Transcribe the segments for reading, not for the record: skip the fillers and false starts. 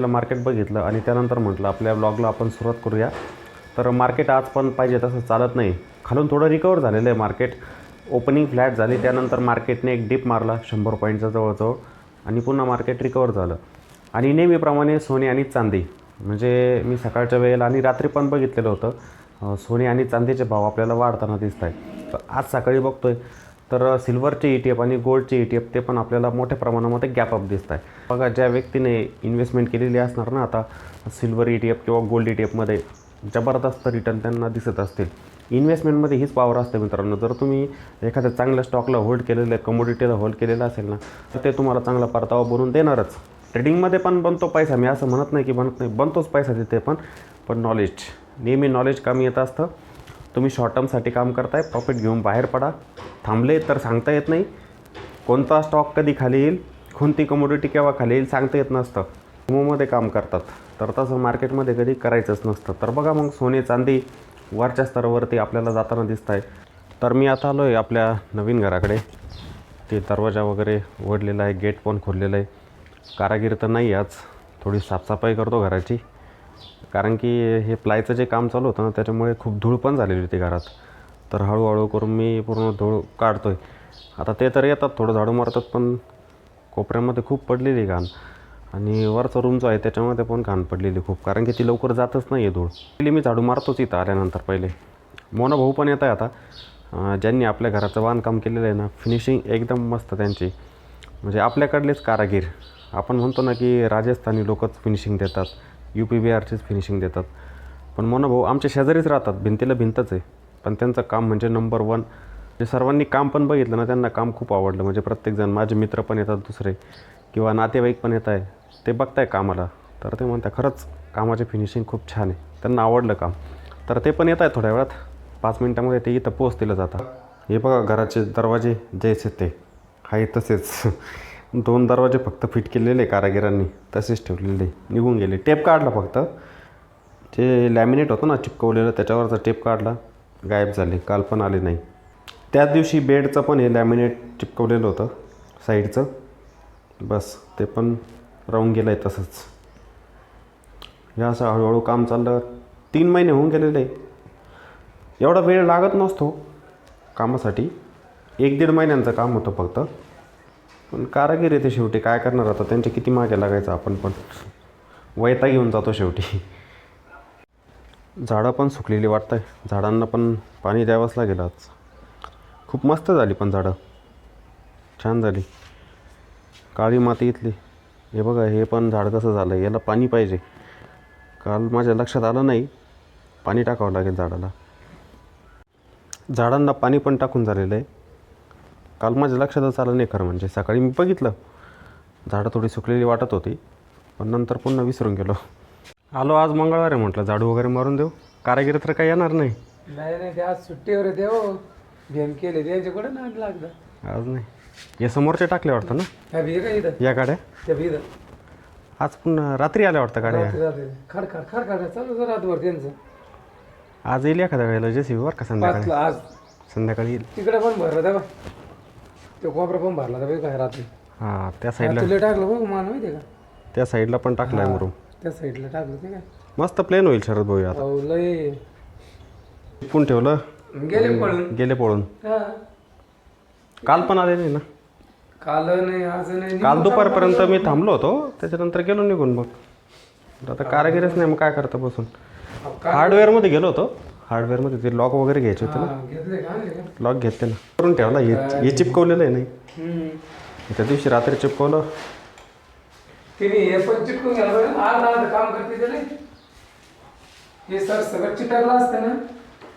Market बघितलं आणि त्यानंतर म्हटलं आपल्या ब्लॉगला आपण सुरुवात करूया. तर मार्केट आज पण पाहिजे तसं चालत नाही. खालून थोडं रिकवर झालेलं आहे मार्केट. ओपनिंग फ्लॅट झाली, त्यानंतर मार्केटने एक डिप मारला 100 पॉईंटचा जवळजवळ आणि पुन्हा मार्केट रिकवर झालं. आणि नेहमीप्रमाणे सोने आणि चांदी, म्हणजे मी सकाळच्या वेळेला आणि रात्री पण बघितलेलं होतं, सोने आणि चांदीचे भाव आपल्याला वाढताना दिसत आहे. आज सकाळी बघतोय तर सिल्वरचे ETF आणि गोल्डचे ETF ते पण आपल्याला मोठ्या प्रमाणामध्ये गॅपअप दिसत आहे. बघा, ज्या व्यक्तीने इन्व्हेस्टमेंट केलेली असणार ना आता सिल्वर ETF किंवा गोल्ड ETFमध्ये, जबरदस्त रिटर्न त्यांना दिसत असतील. इन्व्हेस्टमेंटमध्ये हीच पॉवर असते मित्रांनो. जर तुम्ही एखाद्या चांगल्या स्टॉकला होल्ड केलेलं आहे, कमोडिटीला होल्ड केलेलं असेल ना, तर ते तुम्हाला चांगला परतावा बनवून देणारच. ट्रेडिंगमध्ये पण बनतो पैसा, मी असं म्हणत नाही की बनत नाही, बनतोच पैसा तिथे पण नॉलेज, नेहमी नॉलेज कमी येत असतं. तुम्ही शॉर्ट टर्मसाठी काम करताय, प्रॉफिट घेऊन बाहेर पडा. थांबले तर सांगता येत नाही. कोणता स्टॉक कधी खाली येईल, कोणती कमोडिटी केव्हा खाली येईल सांगता येत नसतं. मध्ये काम करतात, तर तसं मार्केटमध्ये कधी करायचंच नसतं. तर बघा मग सोने चांदी वरच्या स्तरावरती आपल्याला जाताना दिसत आहे. तर मी आता आलो आहे आपल्या नवीन घराकडे. ते दरवाजा वगैरे उघडलेला आहे, गेट पण खोललेलं आहे. कारागीर तर नाही, आज थोडी साफसफाई करतो घराची, कारण की हे प्लायचं जे काम चालू होतं ना त्याच्यामुळे खूप धूळ पण झालेली होती घरात. तर हळूहळू करून मी पूर्ण धूळ काढतो आहे. आता ते तर येतात, थोडं झाडू मारतात, पण कोपऱ्यामध्ये खूप पडलेली घाण. आणि वरचा रूम जो आहे त्याच्यामध्ये पण घाण पडलेली खूप, कारण की ती लवकर जातच नाही आहे धूळ. पहिली मी झाडू मारतोच इथं आल्यानंतर. पहिले मोना भाऊ पण येत आहे आता, ज्यांनी आपल्या घराचं बांधकाम केलेलं आहे ना, फिनिशिंग एकदम मस्त त्यांची. म्हणजे आपल्याकडलेच कारागीर, आपण म्हणतो ना की राजस्थानी लोकच फिनिशिंग देतात, UP बिहारचीच फिनिशिंग देतात. पण मोना भाऊ आमच्या शेजारीच राहतात, भिंतीला भिंतच आहे, पण त्यांचं काम म्हणजे नंबर 1. जे सर्वांनी काम पण बघितलं ना, त्यांना काम खूप आवडलं. म्हणजे प्रत्येकजण, माझे मित्र पण येतात दुसरे किंवा नातेवाईक पण येत आहे, ते बघताय कामाला, तर ते म्हणतात खरंच कामाचे फिनिशिंग खूप छान आहे, त्यांना आवडलं काम. तर ते पण येत आहे थोड्या वेळात, 5 मिनटामध्ये ते इथं पोहोचतील जातात. हे बघा, घराचे दरवाजे जैसे ते आहे तसेच 2 दरवाजे फक्त फिट केलेले कारागिरांनी, तसेच ठेवलेले, निघून गेले. टेप काढला फक्त, जे लॅमिनेट होतं ना चिपकवलेलं त्याच्यावरचा टेप काढला, गायब झाले, काल पण आले नाही. त्याच दिवशी बेडचं पण हे लॅमिनेट चिपकवलेलं होतं साईडचं, बस ते पण राहून गेलं आहे तसंच. हे असं हळूहळू काम चाललं. 3 महिने होऊन गेलेले. एवढा वेळ लागत नसतो कामासाठी, 1-1.5 महिन्यांचं काम होतं फक्त. पण कारागीर येते शेवटी, काय करणार आता, त्यांच्या किती मागे लागायचं आपण पण, वैताग घेऊन जातो शेवटी. झाडं पण सुकलेली वाटतं आहे, झाडांना पण पाणी द्यावंच लागेल आज. खूप मस्त झाली पण झाडं, छान झाली, काळी माती इथली. हे बघा, हे पण झाड कसं झालं, याला पाणी पाहिजे. काल माझ्या लक्षात आलं नाही, पाणी टाकावं लागेल झाडाला. झाडांना पाणी पण टाकून झालेलं आहे, काल माझ्या लक्षातच आलं नाही खरं म्हणजे. सकाळी मी बघितलं, झाडं थोडी सुकलेली वाटत होती, पण नंतर पुन्हा विसरून गेलो. आलो आज मंगळवार आहे, म्हटलं झाडू वगैरे मारून देऊ. कारागीर तर काही येणार नाही. नाही ते आज सुट्टीवर देव गेम केले त्यांचे कुठे नाग लागतं आज नाही. हे समोरचे टाकले वाटतं ना काय भीड काय इथं या गाड्या, त्या भीड आज पुन्हा रात्री आल्या वाटतं गाड्या. खड खड खड खड चालू रातभर त्यांचं. आज येईल एखाद्या वेळेला JCB बरं का, संध्याकाळी. आज संध्याकाळी येईल. तिकडे पण भरला तेव्हा, तो कोपरा पण भरला तेव्हा काय रात्री. हां, त्या साईडला, तुला टाकलं बघ मान माहिती आहे का, त्या साईडला पण टाकलं आहे मुरुम. त्या साईडला टाकलं ते काय मस्त प्लेन होईल शरद भाऊ. आता अहो लय पण ठेवलं, गेले पळून. हा काल पण आले नाही ना. काल नाही, आज नाही. काल दुपारपर्यंत मी थांबलो होतो, त्याच्यानंतर गेलो निघून. मग आता कारागिरच नाही, मग काय करतं बसून. हार्डवेअरमध्ये गेलो होतो, हार्डवेअरमध्ये ते लॉक वगैरे घ्यायचे होते ना, घेतले का लॉक घेतले ना, करून ठेवला. हे चिपकवलेलं आहे नाही, त्या दिवशी रात्री चिपकवलं. तिने हे पण चिटकून घ्यायला आज काम करते त्याला. हे सर सगळं चिटकलं असतं ना,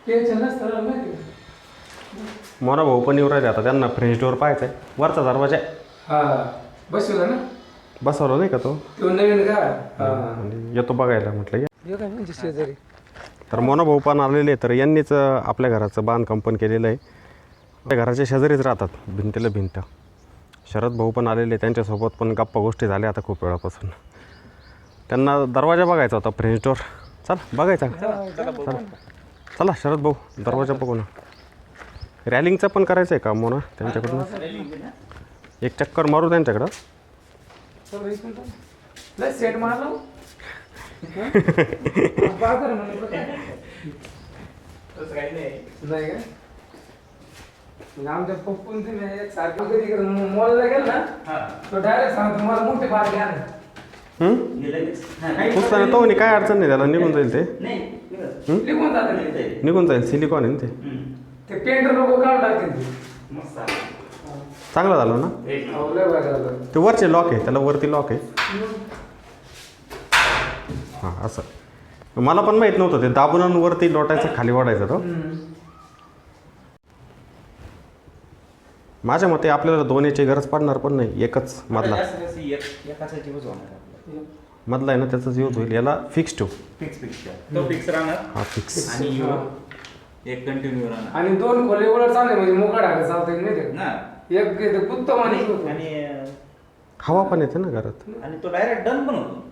टेन्शन नसतं माहिती. मोना भाऊ पण येऊ राहिले आता, त्यांना फ्रेंच डोअर पाहायचा आहे. वरचा दरवाजा आहे. हा बसवला ना, बसवला नाही का तो नवीन का, आणि येतो बघायला म्हटलं या. काय म्हणजे शेजारी. तर मोना भाऊ पण आलेले, तर यांनीच आपल्या घराचं बांधकाम पण केलेलं आहे. आपल्या घराच्या शेजारीच राहतात, भिंतीला भिंत. शरद भाऊ पण आलेले, त्यांच्यासोबत पण गप्पा गोष्टी झाल्या आता खूप वेळापासून. त्यांना दरवाजा बघायचा होता, फ्रेंच डोअर. चला बघायचा, चला शरद भाऊ दरवाजा बघू ना. रॅलिंगचं पण करायचं आहे का मोना त्यांच्याकडून, एक चक्कर मारू त्यांच्याकडं. लय सेट मारला बाजार म्हणलं काय तसं काही नाही. नाही का मग आमच्या पप्पून तुम्ही एक सारखं कधी मॉलला गेलं ना हा. तो डायरेक्ट सांगतो मला मोठे बाग घ्या ना हे लगेच. हा, नाही. पुसताना तो नाही काय अडचण नाही त्याला निघून जाईल ते नाही, निघत. निघून जातं निघत ते. आहे. निघून जाईल सिलिकॉन आहे ना ते ते पेंट लोक काढून टाकतील ते. मस्त आहे. चांगलं झालं ना एक नंबर. अहो, लय भारी झालं. ते वरचे लॉक आहे त्याला वरती लॉक आहे हां असं मला पण माहीत नव्हतं ते दाबून आणून वरती लोटायचं खाली वाढायचं तो माझ्या मते आपल्याला दोन याची गरज पडणार पण नाही एकच मधला जास्त जास्त एकाचा जीवच होणार आपला. मधला आहे ना त्याचाच यूज होईल याला फिक्स ठेवू फिक्स तो फिक्स राहणार हा फिक्स आणि यू एक कंटिन्यू राहणार आणि दोन खोले उलट चालले म्हणजे मोकळा टाका चालतंय नाही ते. ना. एक ते कुत्ता माणूस होतो आणि हवा पण येते ना घरात आणि तो डायरेक्ट डन पण होतो.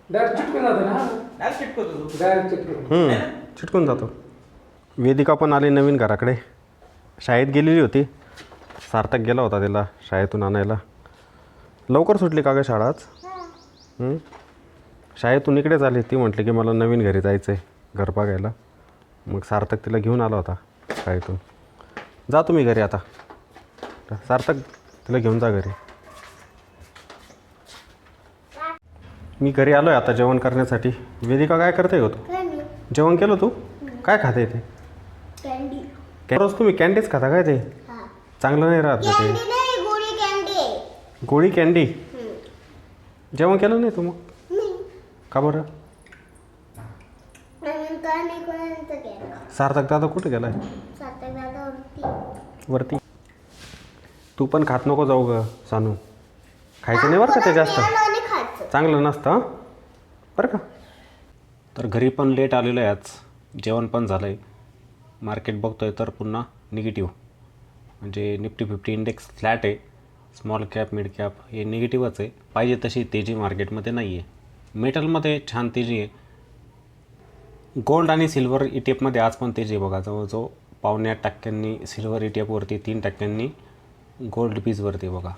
डायरेक्ट चिटकून जातो ना डायरेक्ट चिटकवतो तो. डायरेक्ट चिटकून चिटकून जातो वेदिका पण आली नवीन घराकडे शाळेत गेलेली होती सार्थक गेला होता त्याला शाळेतून आणायला लवकर सुटली का ग शाळा आज शाळेतून इकडेच आली ती म्हटली की मला नवीन घरी जायचं आहे घर बघायला मग सार्थक तिला घेऊन आला होता शाळेतून जा तुम्ही घरी आता सार्थक तिला घेऊन जा घरी मी घरी आलो आहे आता जेवण करण्यासाठी वेदिका काय करते ग तू जेवण केलं तू काय खाते ते कॅन्डी रोज तुम्ही कॅन्डीच खाता काय ते हा चांगलं नाही राहत ना कॅन्डी ते नाही गोळी कॅन्डी आहे गोळी कॅन्डी जेवण केलं नाही तू मग नाही का बरं नवीन का नाही कोणाचं केलं सार्थक दादा कुठे गेलाय सार्थक दादा वरती वरती तू पण खात नको जाऊ ग सानू खायचं नाही बरं का ते जास्त आणि खायचं चांगलं नसतं हं? बरं का तर घरी पण लेट आलेलं आहे आज जेवण पण झालं आहे मार्केट बघतोय तर पुन्हा निगेटिव्ह म्हणजे निफ्टी 50 इंडेक्स फ्लॅट आहे स्मॉल कॅप मिड कॅप हे निगेटिव्हच आहे पाहिजे तशी तेजी मार्केटमध्ये नाही आहे मेटलमध्ये छान तेजी आहे गोल्ड आणि सिल्वर ई टी एफमध्ये आज पण तेजी आहे बघा जवळजवळ 0.5% सिल्वर ई टी एफवरती 3% गोल्ड पीजवरती बघा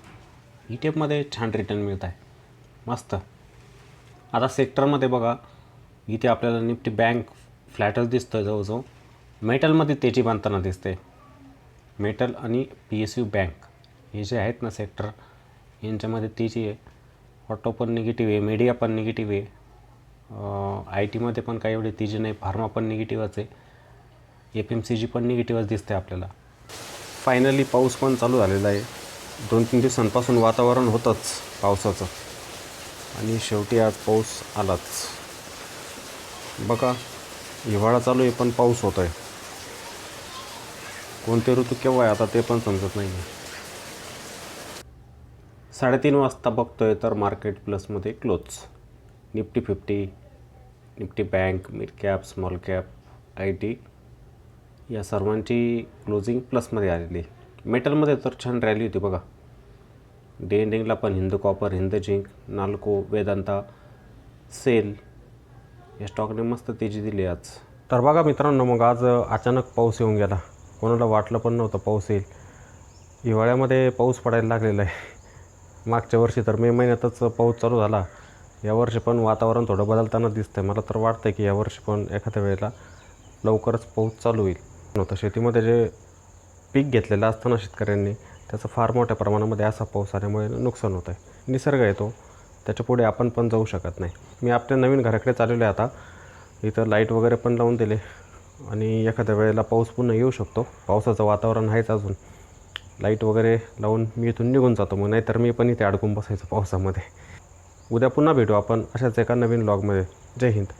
ई टी एफमध्ये छान रिटर्न मिळत आहे मस्त आता सेक्टरमध्ये बघा इथे आपल्याला निफ्टी बँक फ्लॅटच दिसतं जवळजवळ मेटलमध्ये तेजी बांधताना दिसते मेटल आणि पी एस यू बँक हे जे आहेत ना सेक्टर यांच्यामध्ये तेजी आहे ऑटो पण निगेटिव्ह आहे मीडिया पण निगेटिव्ह आहे आय टीमध्ये पण काही एवढी तेजी नाही फार्मा पण निगेटिव्हच आहे एफ एम सी जी पण निगेटिव्हच दिसते आपल्याला फायनली पाऊस पण चालू झालेला आहे 2-3 दिवसांपासून वातावरण होतंच पावसाचं आणि शेवटी आज पाऊस आलाच बघा हिवाळा चालू आहे पण पाऊस होतो आहे कोणते ऋतू केव्हा आहे आता ते पण समजत नाही 3:30 वाजता बघतोय तर मार्केट प्लसमध्ये close Nifty 50 Nifty bank mid cap small cap I T या सर्वांची क्लोजिंग प्लसमध्ये आलेली मेटलमध्ये तर छान रॅली होती बघा डे एंडिंगला पण हिंद कॉपर हिंद झिंक नाल्को वेदांता सेल या स्टॉकने मस्त तेजी दिली आज तर बघा मित्रांनो मग आज अचानक पाऊस येऊन गेला कोणाला वाटलं पण नव्हतं पाऊस येईल हिवाळ्यामध्ये पाऊस पडायला लागलेला आहे मागच्या वर्षी तर मे महिन्यातच पाऊस चालू झाला यावर्षी पण वातावरण थोडं बदलताना दिसतं आहे मला तर वाटतं की यावर्षी पण एखाद्या वेळेला लवकरच पाऊस चालू होईल नव्हतं शेतीमध्ये जे पीक घेतलेलं असतं ना शेतकऱ्यांनी त्याचं फार मोठ्या प्रमाणामध्ये असा पाऊस आल्यामुळे नुकसान होतं आहे निसर्ग येतो त्याच्या पुढे आपण पण जाऊ शकत नाही मी आपल्या नवीन घराकडे चाललेलो आहे आता इथं लाईट वगैरे पण लावून दिले आणि एखाद्या वेळेला पाऊस पुन्हा येऊ शकतो पावसाचं वातावरण आहेच अजून लाईट वगैरे लावून मी इथून निघून जातो मग नाहीतर मी पण इथे अडकून बसायचो पावसामध्ये उद्या पुन्हा भेटू आपण अशाच एका नवीन व्लॉगमध्ये जय हिंद